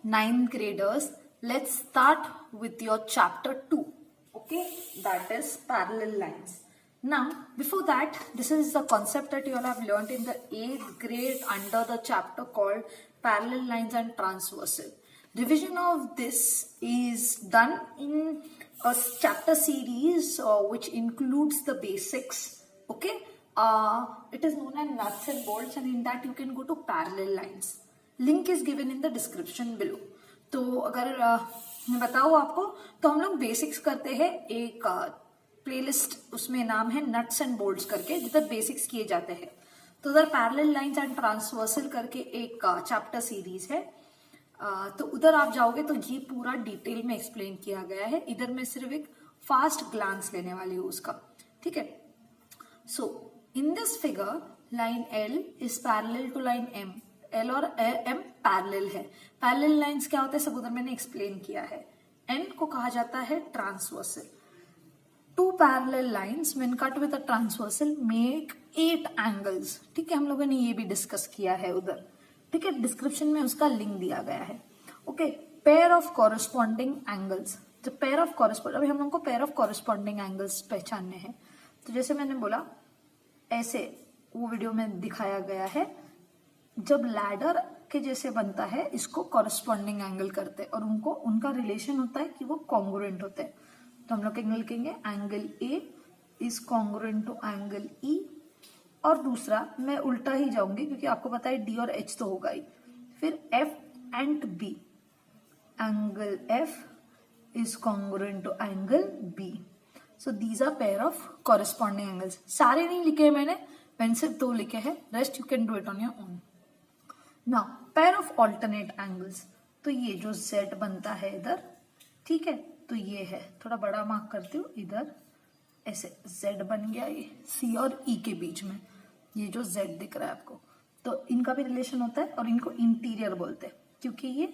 ninth graders, let's start with your chapter 2. Okay, that is parallel lines. Now, before that, this is the concept that you all have learned in the 8th grade under the chapter called parallel lines and transversal. Revision of this is done in a chapter series which includes the basics. Okay, it is known as nuts and bolts, and in that you can go to parallel lines. Link is given in the description below. तो अगर मैं बताऊँ आपको, तो हम लोग basics करते हैं एक प्लेलिस्ट, उसमें नाम है नट्स एंड बोल्ट्स करके, जिधर बेसिक्स किए जाते हैं. तो उधर पैरेलल लाइंस एंड ट्रांसवर्सल करके एक चैप्टर सीरीज है. तो उधर आप जाओगे तो ये पूरा डिटेल में एक्सप्लेन किया गया है. इधर मैं सिर्फ एक फास्ट ग्लांस लेने वाली हूँ उसका. ठीक है. So in this figure line L is parallel to line M. L और एम पैरेलल है. पैरेलल लाइंस क्या होता है सब उधर मैंने एक्सप्लेन किया है. एन को कहा जाता है transversal. Two parallel lines when cut with a transversal make 8 angles. ठीक है, हम लोगों ने ये भी डिस्कस किया है उधर. ठीक है, डिस्क्रिप्शन में उसका लिंक दिया गया है. Okay, pair of corresponding angles. जब पेयर ऑफ कॉरेस्पॉन्ड, अभी हम लोग को पेयर ऑफ कॉरेस्पॉन्डिंग एंगल्स पहचानने हैं. तो जैसे मैंने बोला ऐसे वो वीडियो में दिखाया गया है, जब लैडर के जैसे बनता है इसको कॉरेस्पॉन्डिंग एंगल करते हैं और उनको उनका रिलेशन होता है कि वो कॉन्ग्रुएंट होते हैं. तो हम लोग एंगल लिखेंगे angle A is congruent to angle E. और दूसरा मैं उल्टा ही जाऊंगी क्योंकि आपको पता है डी और एच तो होगा ही. फिर F and B, angle F is congruent to angle B. So these are pair of corresponding angles. सारे नहीं लिखे हैं मैंने सिर्फ 2 लिखे हैं. Rest you can do it on your own. Now pair of alternate angles. तो ये जो z बनता है इधर, ठीक है, तो ये है, थोड़ा बड़ा मार्क करती हूँ इधर, ऐसे z बन गया ये c और e के बीच में. ये जो z दिख रहा है आपको, तो इनका भी रिलेशन होता है और इनको इंटीरियर बोलते हैं क्योंकि ये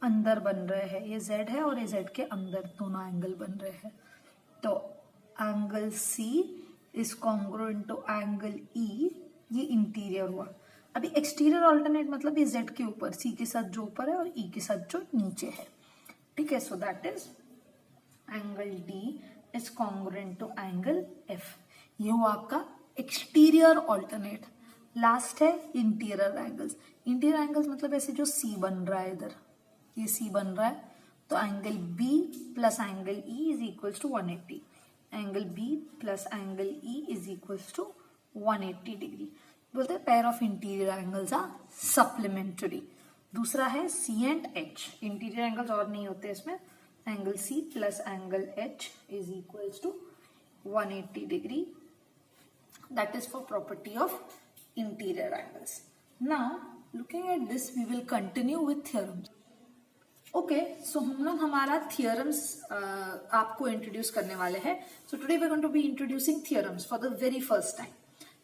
अंदर बन रहे हैं. ये z है और ये z के अंदर दोनों एंगल बन रहे हैं. तो angle c is congruent to angle e, ये इंटीरियर हुआ. अभी एक्सटीरियर ऑल्टरनेट मतलब ये z के ऊपर, c के साथ जो ऊपर है और e के साथ जो नीचे है. ठीक है, so that is angle d is congruent to angle f. ये हुआ आपका एक्सटीरियर ऑल्टरनेट. लास्ट है इंटीरियर एंगल्स. इंटीरियर एंगल्स मतलब ऐसे जो c बन रहा है इधर, ये c बन रहा है, तो angle b plus angle e is equals to 180. Angle b plus angle e is equals to 180 degree. बोलते हैं pair of interior angles are supplementary. दूसरा है c and h. Interior angles और नहीं होते इसमें. Angle c plus angle h is equals to 180 degree. That is for property of interior angles. Now looking at this we will continue with theorems. Okay, सो हम लोग हमारा theorems आपको introduce करने वाले हैं. So today we are going to be introducing theorems for the very first time.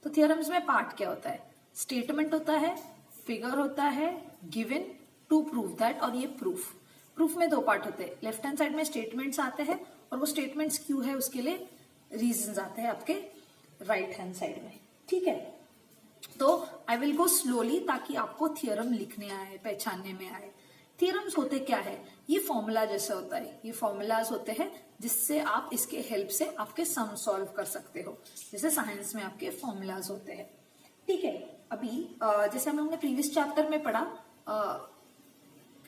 तो theorems में part क्या होता है? स्टेटमेंट होता है, फिगर होता है, गिवन, टू प्रूव दैट, और ये प्रूफ. प्रूफ में 2 पार्ट होते हैं. लेफ्ट हैंड साइड में स्टेटमेंट्स आते हैं और वो स्टेटमेंट्स क्यों है उसके लिए रीजंस आते हैं आपके राइट हैंड साइड में. ठीक है, तो आई विल गो स्लोली ताकि आपको थियरम लिखने आए, पहचानने में आए. थियरम्स होते क्या है? ये फॉर्मूला जैसे होता है. ये फॉर्मूलाज होते हैं जिससे आप इसके हेल्प से आपके सम सॉल्व कर सकते हो, जैसे साइंस में आपके फॉर्मूलाज होते हैं. ठीक है, अभी जैसे हम लोगों ने प्रीवियस चैप्टर में पढ़ा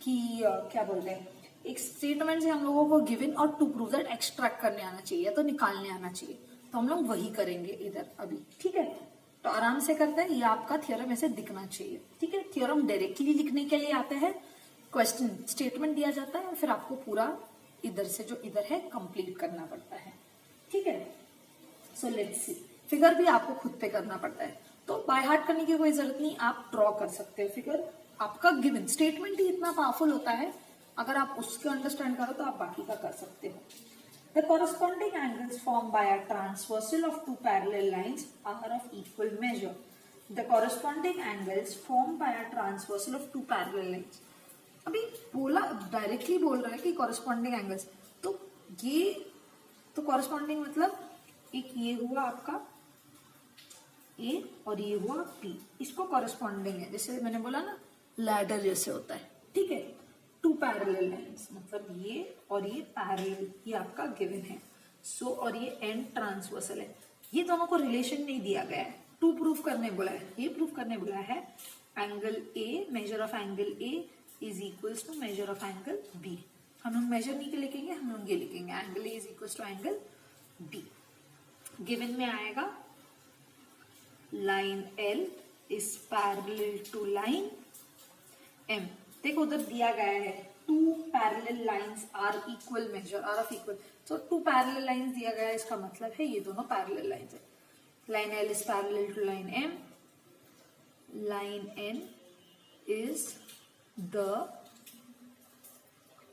कि क्या बोलते हैं, एक स्टेटमेंट से हम लोगों को गिवन और टू प्रूव दैट एक्सट्रैक्ट करने आना चाहिए, तो निकालने आना चाहिए. तो हम लोग वही करेंगे इधर अभी. ठीक है, तो आराम से करते हैं. ये आपका थियरम ऐसे दिखना चाहिए. ठीक है, थियरम डायरेक्टली लिखने के लिए आते हैं. क्वेश्चन स्टेटमेंट दिया जाता है और फिर आपको पूरा इधर से जो इधर है कंप्लीट करना पड़ता है. ठीक है, सो लेट्स सी. फिगर भी आपको खुद पे करना पड़ता है, तो बाय हार्ट करने की कोई जरूरत नहीं. आप ड्रॉ कर सकते हो फिगर. आपका गिवन स्टेटमेंट ही इतना पावरफुल होता है, अगर आप उसको अंडरस्टैंड करो तो आप बाकी का कर सकते हो. The corresponding angles form by a transversal of 2 parallel lines are of equal measure. The corresponding angles form by a transversal of 2 parallel lines. अभी बोला, डायरेक्टली बोल रहा है कि कॉरेस्पॉन्डिंग एंगल्स, तो ये तो कॉरेस्पॉन्डिंग मतलब एक ये हुआ आपका ए और ये हुआ बी, इसको कॉरेस्पॉन्डिंग है. जैसे मैंने बोला ना, लैडर जैसे होता है. ठीक है, पैरेलल लाइंस, मतलब ये और ये पैरेलल, ये आपका गिवन है। सो और ये एंड ट्रांसवर्सल है। ये दोनों को रिलेशन नहीं दिया गया है, टू प्रूफ करने बोला है, ये प्रूफ करने बोला है angle A, measure of angle A is equals to measure of angle B. हम लोग मेजर नहीं के लिखेंगे, हम लोग ये लिखेंगे angle A is equals to angle B. Given में आएगा line L is parallel to line M. देखो उधर दिया गया है two parallel lines are equal measure, are of equal, तो टू पैरेलल लाइंस दिया गया है, इसका मतलब है ये दोनों पैरेलल लाइंस है। Line L is parallel to line M, line N is the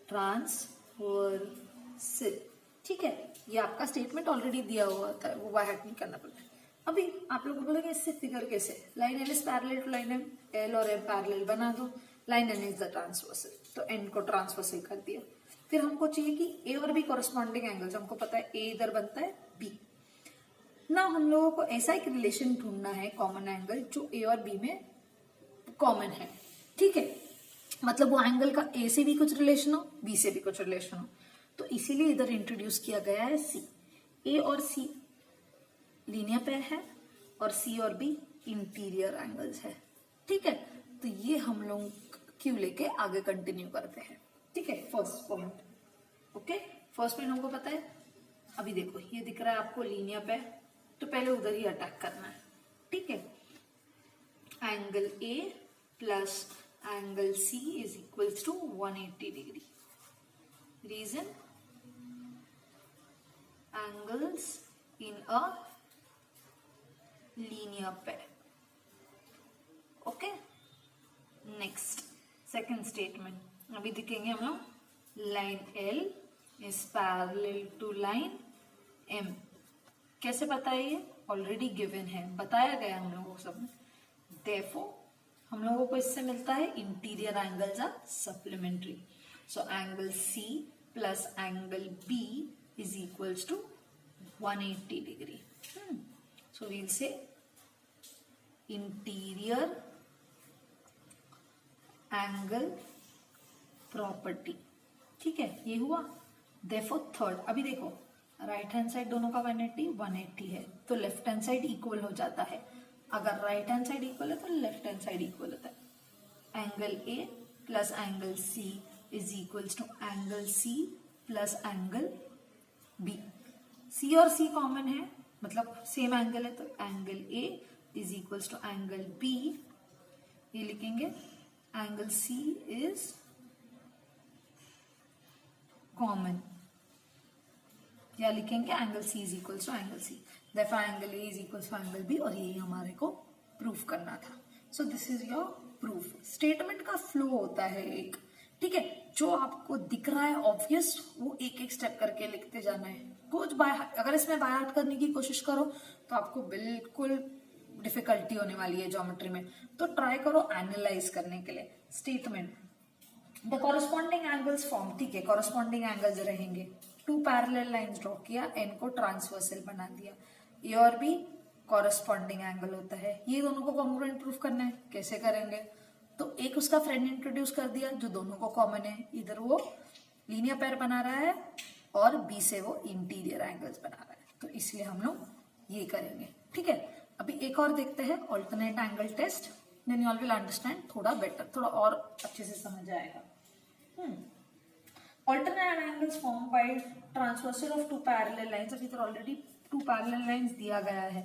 transversal. ठीक है, ये आपका स्टेटमेंट ऑलरेडी दिया हुआ होता है, वो बाय हार्ट नहीं करना पड़ता है। अभी आप लोग बोलोगे इससे फिगर कैसे, line L is parallel to line M, L और एम पैरेलल बना दो, line N is the transversal, तो एन को ट्रांसवर्सल कर दिया। फिर हमको चाहिए कि ए और बी कॉरेस्पॉन्डिंग एंगल्स, हमको पता है ए इधर बनता है बी ना, हम लोगों को ऐसा एक रिलेशन ढूंढना है कॉमन एंगल जो ए और बी में कॉमन है। ठीक है, मतलब वो एंगल का ए से भी कुछ रिलेशन हो, बी से भी कुछ रिलेशन हो, तो इसीलिए इधर इंट्रोड्यूस किया गया है सी। ए और सी लीनियर पेयर है और सी और बी इंटीरियर एंगल्स है। ठीक है, तो ये हम लोग क्यों लेके आगे कंटिन्यू करते हैं। ठीक है, first point. Okay, first point हमको पता है। अभी देखो ये दिख रहा है आपको लीनियर पेयर, तो पहले उधर ही अटैक करना है। ठीक है, angle A plus angle C is equals to 180 degree. Reason, angles in a linear pair. Okay, next second statement अभी दिखेंगे हम लोग। Line L is parallel to line M. कैसे पता है, ये ऑलरेडी गिवन है, बताया गया हम लोगों को सब में। देयरफॉर हम लोगों को इससे मिलता है interior angles are supplementary, so angle C plus angle B is equals to 180 degree. So we'll say interior angle property. ठीक है, ये हुआ। देयरफॉर थर्ड, अभी देखो राइट हैंड साइड दोनों का 180 है, तो लेफ्ट हैंड साइड इक्वल हो जाता है। अगर राइट हैंड साइड इक्वल है तो लेफ्ट हैंड साइड इक्वल होता है। Angle A plus angle C is equals to angle C plus angle B. C और सी कॉमन है, मतलब सेम एंगल है, तो angle A is equals to angle B. ये लिखेंगे एंगल सी इज कॉमन, या लिखेंगे angle C is equals to angle C. Therefore angle A is equals to angle B, और ये हमारे को प्रूफ करना था। So this is your proof. Statement का फ्लो होता है एक, ठीक है, जो आपको दिख रहा है ऑब्वियस वो एक एक स्टेप करके लिखते जाना है। कुछ अगर इसमें बाय हार्ट करने की कोशिश करो तो आपको बिल्कुल डिफिकल्टी होने वाली है ज्योमेट्री में, तो ट्राई करो एनालाइज करने के लिए। Statement, the corresponding angles form. ठीक है, कॉरेस्पॉन्डिंग एंगल्स रहेंगे। टू पैरेलल लाइंस ड्रॉ किया, एन को ट्रांसवर्सल बना दिया। ए और बी कॉरेस्पॉन्डिंग एंगल होता है, ये दोनों को कॉन्ग्रुएंट प्रूफ करना है। कैसे करेंगे, तो एक उसका फ्रेंड इंट्रोड्यूस कर दिया जो दोनों को कॉमन है, इधर वो लीनियर पेयर बना रहा है और बी से वो इंटीरियर एंगल्स बना रहा है, तो इसलिए हम लोग ये करेंगे। ठीक है, अभी एक और देखते हैं alternate angle test, then you all will understand थोड़ा बेटर, थोड़ा और अच्छे से समझ आएगा। Alternate angles formed by transversal of two parallel lines। अभी तो ऑलरेडी टू पैरेलल लाइंस दिया गया है,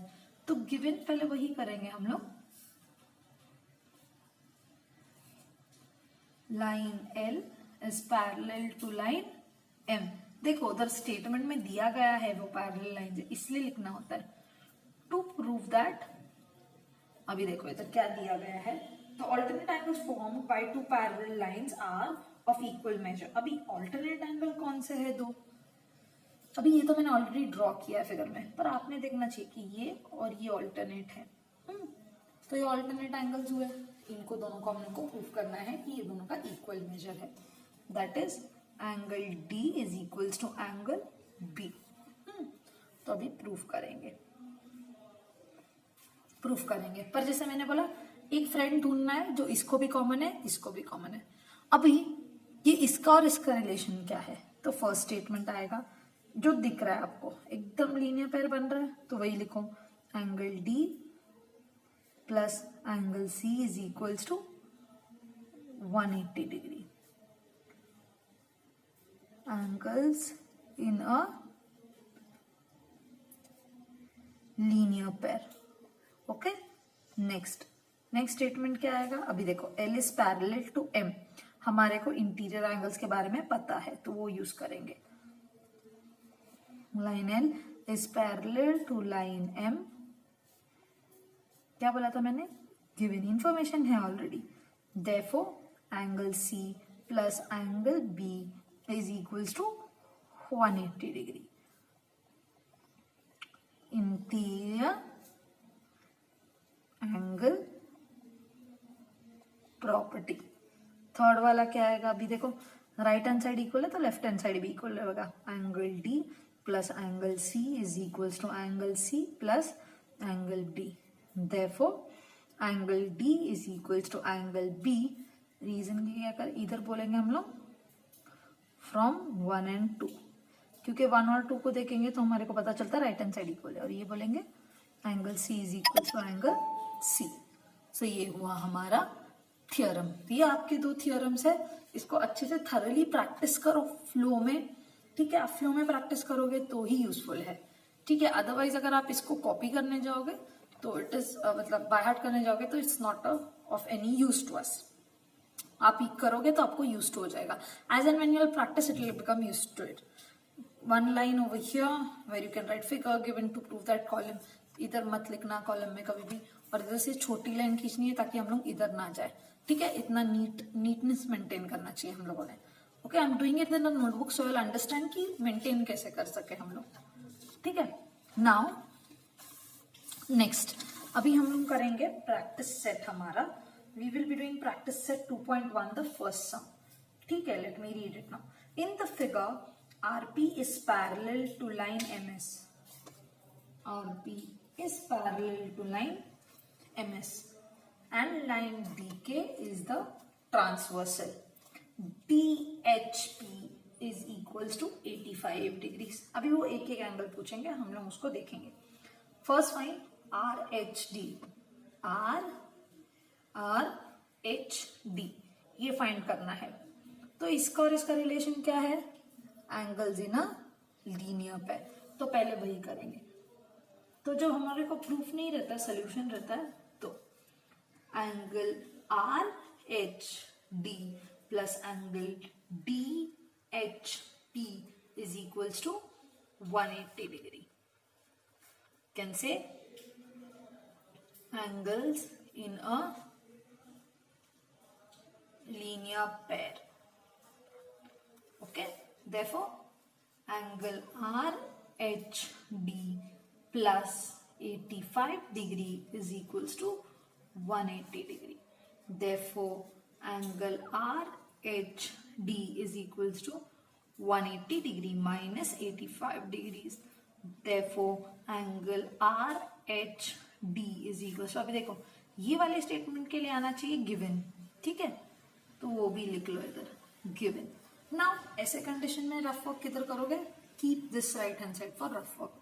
तो गिवन पहले वही करेंगे हम लोग। Line L is parallel to line M। देखो उधर स्टेटमेंट में दिया गया है वो पैरेलल लाइन है, इसलिए लिखना होता है टू प्रूव दैट। अभी देखो इधर क्या दिया गया है, तो alternate angles formed by two parallel lines are of equal measure. अभी ऑल्टरनेट एंगल कौन से है, दो। अभी ये तो मैंने ऑलरेडी ड्रॉ किया है फिगर में, पर आपने देखना चाहिए कि ये और ये ऑल्टरनेट है। तो ये ऑल्टरनेट एंगल्स हुए, इनको दोनों को हमको प्रूफ करना है कि ये दोनों का इक्वल मेजर है। That is angle D is equals to angle B. तो अभी प्रूफ करेंगे, पर जैसे मैंने बोला एक फ्रेंड ढूंढना है जो इसको भी कॉमन है, इसको भी कॉमन है। अभी ये इसका और इसका रिलेशन क्या है, तो फर्स्ट स्टेटमेंट आएगा जो दिख रहा है आपको एकदम लीनियर पेयर बन रहा है, तो वही लिखो angle D plus angle C is equals to 180 degree. Angles in a linear pair. Okay, next statement क्या आएगा, अभी देखो L is parallel to M, हमारे को इंटीरियर एंगल्स के बारे में पता है तो वो यूज करेंगे. Line L is parallel to line M. क्या बोला था मैंने, गिवन इंफॉर्मेशन है already. Therefore angle C plus angle B is equals to 180 degree. Interior angle property. Third वाला क्या आएगा, अभी देखो राइट हैंड साइड इक्वल है तो लेफ्ट हैंड साइड भी इक्वल होगा. Angle D plus angle C is equals to angle C plus angle B. Therefore angle D is equals to angle B. Reason क्या कर, इधर बोलेंगे हम लोग फ्रॉम 1 and 2, क्योंकि 1 और 2 को देखेंगे तो हमारे को पता चलता है राइट हैंड साइड इक्वल है. और ये बोलेंगे angle C is equal to angle C. So ये हुआ हमारा थियरम. ये आपके 2 थियरम्स है. इसको अच्छे से थरली प्रैक्टिस करो फ्लो में. ठीक है, आप फ्लो में प्रैक्टिस करोगे तो ही यूजफुल है. ठीक है, अदरवाइज अगर आप इसको कॉपी करने जाओगे तो इट इज मतलब बाय हार्ट करने जाओगे तो it's not of any use to us. आप ही करोगे तो आपको यूज टू हो जाएगा. As and when you will practice it will become use to it. One line over here where you can write figure given to prove that column. इधर मत लिखना कॉलम में कभी भी, और इधर से छोटी लाइन खींचनी है ताकि हम लोग इधर ना जाए. ठीक है, इतना नीटनेस मेंटेन करना चाहिए हम लोगों ने. Okay, I am doing it in the notebook so will understand कि मेंटेन कैसे कर सके हम लोग. ठीक है, नाउ नेक्स्ट अभी हम लोग करेंगे प्रैक्टिस सेट. हमारा we will be doing practice set 2.1 the first sum. ठीक है, let me read it now. In the figure RP is parallel to line MS. RP is parallel to line MS and line DK is the transversal. DHP is equals to 85 degrees. अभी वो एक एक angle पूछेंगे, हम लोग उसको देखेंगे. First find RHD. RHD ये फाइंड करना है. तो इसका और इसका रिलेशन क्या है, angles in a linear pair. तो पहले वही करेंगे. तो जो हमारे को प्रूफ नहीं रहता, सोल्यूशन रहता है, तो angle RHD plus angle DHP is equals to 180 degree. Can say angles in a linear pair. Okay, therefore angle RHD plus 85 degree is equals to 180 degree. Therefore angle RHD is equals to 180 degree minus 85 degrees. Therefore angle RHD is equals to, अभी देखो ये वाले statement के लिए आना चाहिए given. ठीक है, तो वो भी लिख लो इधर गिवन. नाउ ऐसे कंडीशन में रफ वर्क किधर करोगे, keep this right hand side for rough work.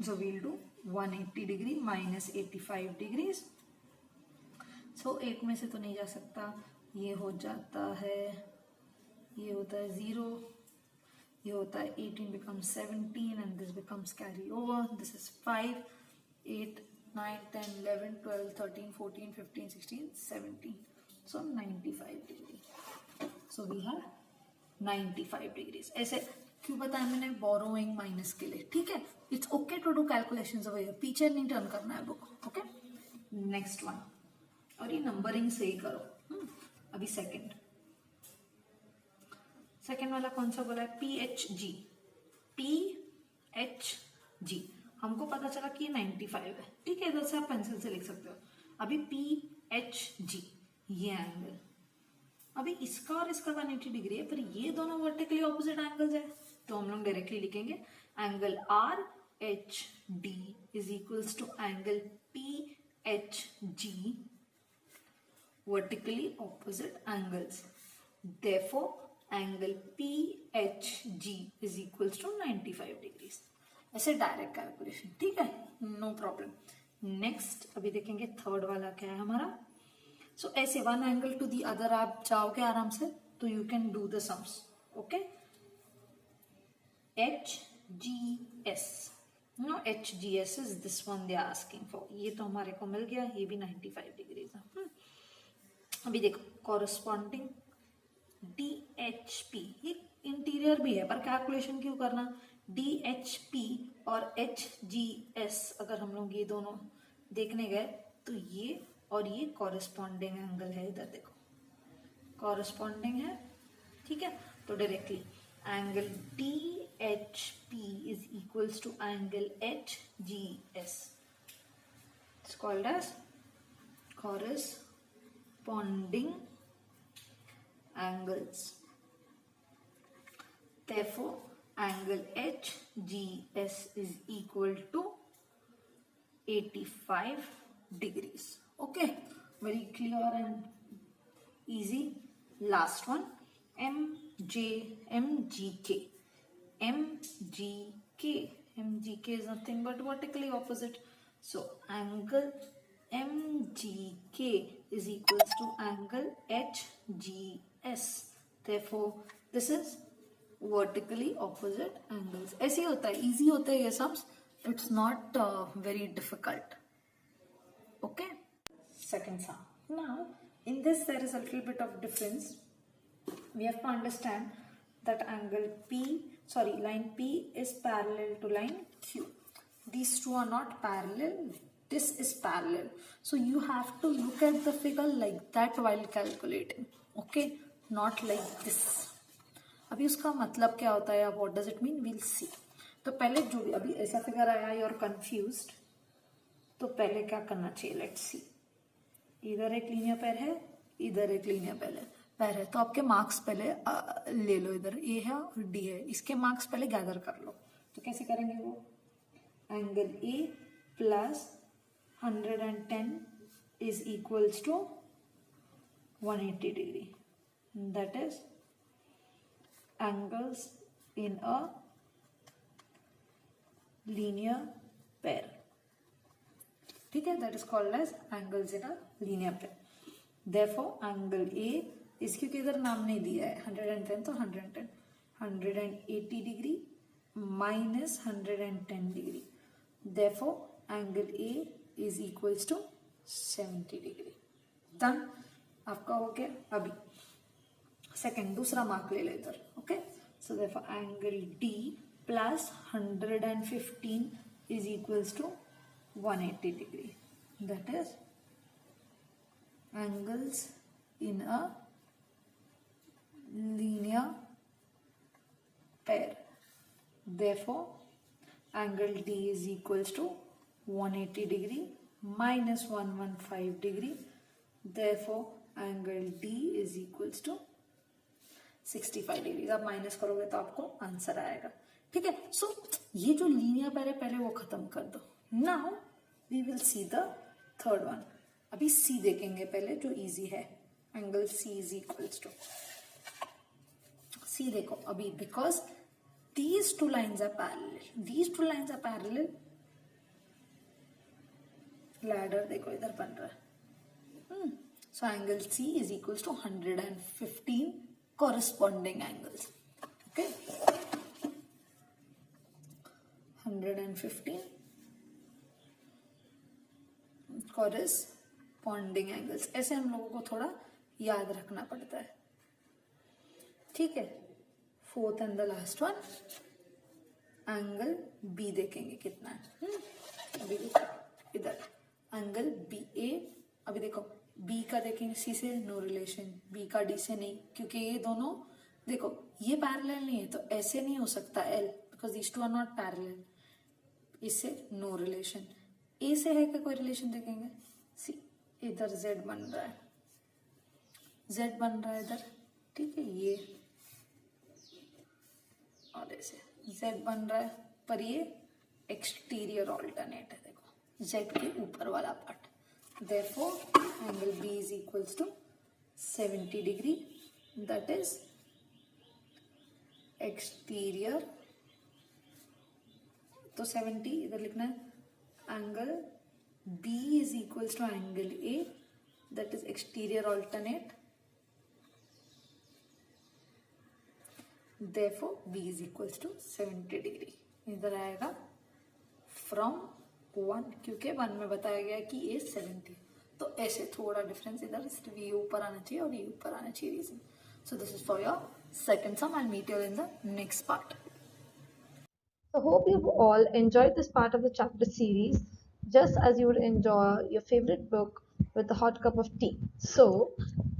So we'll do 180 degree minus 85 degrees. So एक में से तो नहीं जा सकता, ये हो जाता है, ये होता है 0, ये होता है 18 becomes 17 and this becomes carry over. This is 5, 8, 9, 10, 11, 12, 13, 14, 15, 16, 17. So 95 degree. So we have 95 degrees. ऐसे क्यों बताया मैंने, बोरोइंग माइनस के लिए. ठीक है, it's okay to do calculations over here, पीछे नहीं टर्न करना है बुक. Okay, next one. और ये नंबरिंग से ही करो. अभी सेकंड वाला कौन सा बोला है, PHG. PHG हमको पता चला कि 95 है. ठीक है, इधर से आप पेंसिल से लिख सकते हो. अभी PHG ये एंगल, अभी इसका और इसका 180 डिग्री है, पर ये दोनों वर्टिकली ऑपोजिट एंगल्स है, तो हम लोग डायरेक्टली लिखेंगे angle RHD is equals to angle PHG, vertically opposite angles. Therefore angle PHG is equals to 95 degrees. ऐसे डायरेक्ट कैलकुलेशन, ठीक है, नो प्रॉब्लम. नेक्स्ट अभी देखेंगे थर्ड वाला क्या है हमारा. सो ऐसे one angle to the other आप जाओगे आराम से, तो you can do the sums. Okay, HGS, no HGS is this one they are asking for. ये तो हमारे को मिल गया, ये भी 95 डिग्री था. अभी देखो कॉरस्पॉन्डिंग DHP, ये इंटीरियर भी है पर कैलकुलेशन क्यों करना. DHP और HGS अगर हम लोग ये दोनों देखने गए तो ये और ये कॉरस्पॉन्डिंग एंगल है. इधर देखो कॉरस्पॉन्डिंग है, ठीक है. तो directly angle DHP is equals to angle HGS. It's called as corresponding angles. Therefore, angle HGS is equal to 85 degrees. Okay, very clear and easy. Last one, MGK. MGK is nothing but vertically opposite. So angle MGK is equals to angle HGS. Therefore, this is vertically opposite angles. ऐसे ही होता है, easy होता है ये sums. It's not very difficult. Okay. Second sum. Now, in this there is a little bit of difference. We have to understand that line P is parallel to line Q. These two are not parallel. This is parallel. So you have to look at the figure like that while calculating. Okay, not like this. अभी उसका मतलब क्या होता है, what does it mean, we'll see. तो पहले जो भी अभी ऐसा फिगर आया, you're confused, तो पहले क्या करना चाहिए, let's see. इधर एक लीनियर पेयर है, इधर एक लीनियर पेयर है, तो आपके मार्क्स पहले ले लो. इधर ए है और डी है, इसके मार्क्स पहले गैदर कर लो. तो कैसे करेंगे वो, angle A plus 110 is equals to 180 degree. That is angles in a linear pair. ठीक है, that is called as angles in a linear pair. Therefore angle A is, क्योंकि इधर नाम नहीं दिया है 110, तो 180 degree minus 110 degree. Therefore angle A is equals to 70 degree. Done, आपका हो गया. अभी सेकेंड दूसरा मार्क ले ले इधर. Okay, so therefore angle D plus 115 is equals to 180 degree. That is angles in a linear pair. Therefore angle D is equals to 180 degree minus 115 degree. Therefore angle D is equals to 65 degree. आप minus करोगे तो आपको answer आएगा. ठीक है, सो ये जो linear pair है पहले वो खत्म कर दो. Now we will see the third one. अभी सी देखेंगे पहले जो इजी है. Angle C is equals to, C देखो अभी, because these two lines are parallel. Ladder देखो इधर बन रहा है. So angle C is equals to 115 corresponding angles. Okay, 115 corresponding angles. ऐसे हम लोगों को थोड़ा याद रखना पड़ता है. ठीक है, fourth and the last one, angle B देखेंगे कितना है. अभी देखो इधर एंगल बी ए. अभी देखो बी का देखेंगे सी से, नो रिलेशन. बी का डी से नहीं, क्योंकि ये दोनों देखो ये पैरेलल नहीं है, तो ऐसे नहीं हो सकता L, because these two are not parallel. इससे नो रिलेशन. ए से है क्या कोई रिलेशन, देखेंगे सी. इधर जेड बन रहा है, इधर. ठीक है, ये और ऐसे z बन रहा है, पर ये एक्सटीरियर ऑल्टरनेट है. देखो z के ऊपर वाला part. Therefore angle B is equals to 70 degree that is exterior, तो 70 इधर लिखना है angle B is equals to angle A, that is exterior alternate, therefore B is equals to 70 degree. इधर आएगा from 1, क्योंकि 1 में बताया गया कि A 70, तो ऐसे थोड़ा डिफरेंस इधर सिर्फ ये ऊपर आना चाहिए और ये ऊपर आना चाहिए reason. So this is for your second sum. I'll meet you in the next part. So hope you've all enjoyed this part of the chapter series just as you would enjoy your favorite book with a hot cup of tea. So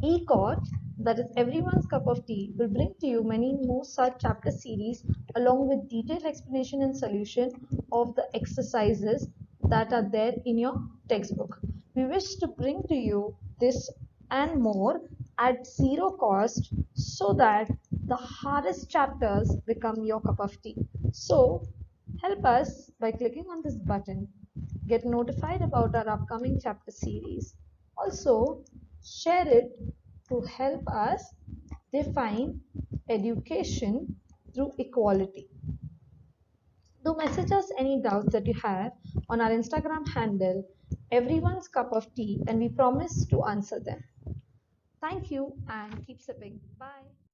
ECOT, that is everyone's cup of tea, will bring to you many more such chapter series along with detailed explanation and solution of the exercises that are there in your textbook. We wish to bring to you this and more at zero cost so that the hardest chapters become your cup of tea. So help us by clicking on this button. Get notified about our upcoming chapter series. Also, share it to help us define education through equality. Do message us any doubts that you have on our Instagram handle, everyone's cup of tea, and we promise to answer them. Thank you and keep sipping. Bye.